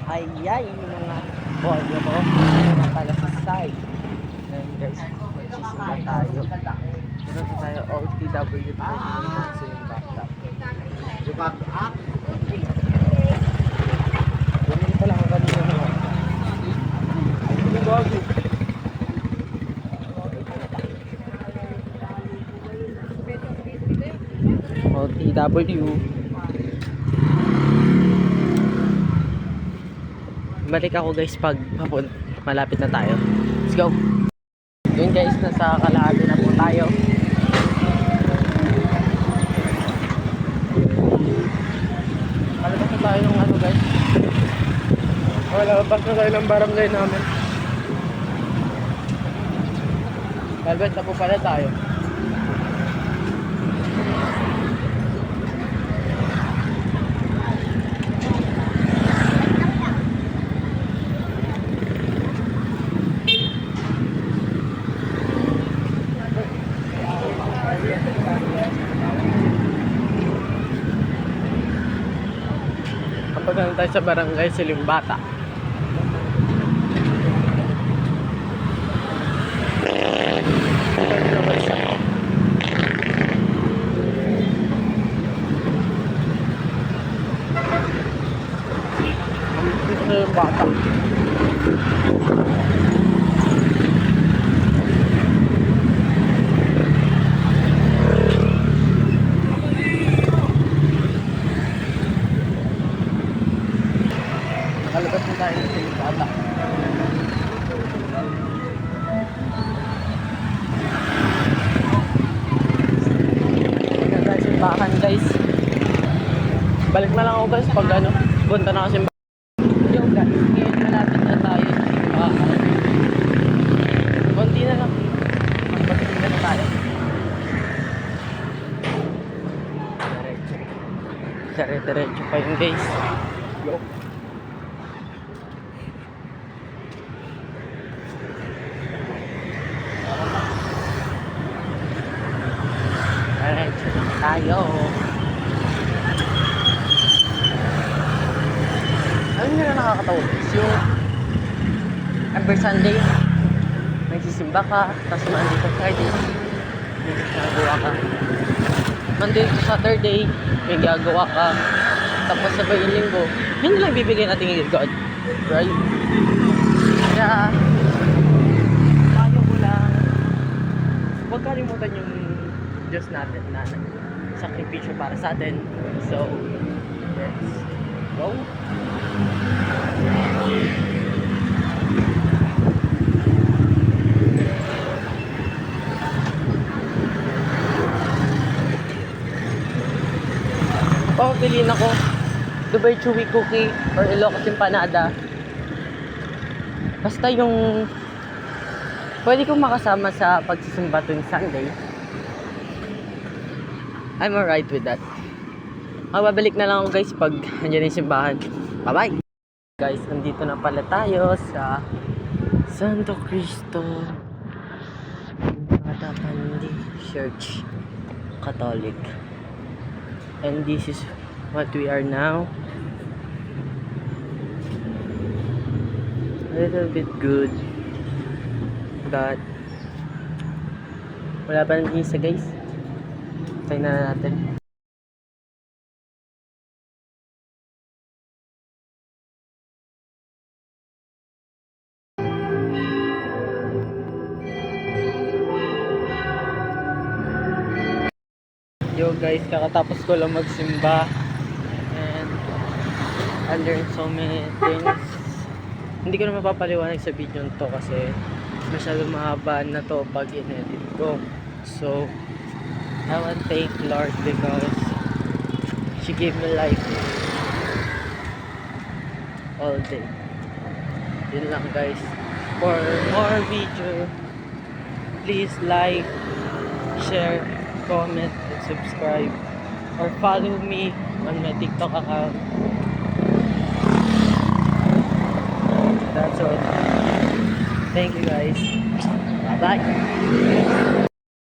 Ayay, mga polyo ko. Mga pala sa side. Ngayon guys, magsisimba tayo. Meron tayo OTW tayo sa yung bata. Ganyan pa lang ang kanina naman. Hindi bago. OTW. Balik ako guys pag malapit na tayo. Let's go. Yun guys, nasa kalahati na po tayo. Malabas na tayo ng ano guys. Malabas na tayo ng barangay namin. Malabas na po pala tayo. Kapag tayo sa barangay Silimbata. Silimbata. Nakalabas na tayo sa Silimbata. Punta tayo sa simbahan guys. Balik na lang ako guys pag ano, punta na ako simbahan. Yo guys, ngayon malapit na tayo sa simbahan. Konti na lang. Magpatinda na tayo. Dire-diretso pa yun guys. Yo. Diretso tayo. Ano nyo na nakakatawa? Yung every Sunday nagsisimba ka, tapos Monday to Friday may ginagawa ka. Monday to Saturday may gagawa ka, tapos sabay yung linggo yun lang bibigay natin yung God, right? Kaya payo ko lang, huwag kalimutan yung Diyos natin na sakripisyo para sa atin. So let's go. Piliin ako Dubai Chewy Cookie or Ilocos Empanada. Basta yung pwede kong makasama sa pagsisimba tuwing Sunday, I'm alright with that. Babalik na lang ako guys pag nandiyan yung simbahan. Bye bye guys, nandito na pala tayo sa Santo Cristo Matapandi Church Catholic, and this is what we are now. A little bit good, but wala pa ng isa guys. Try na natin. Yo guys, kakatapos ko lang magsimba and I learned so many things. Hindi ko na mapapaliwanag sa video nito kasi masyadong mahaba na to pag in-edit ko. So I want to thank Lord because she gave me life all day. Yun lang guys. For more video, please like, share, comment, and subscribe, or follow me on my TikTok account. That's all. Thank you guys. Bye.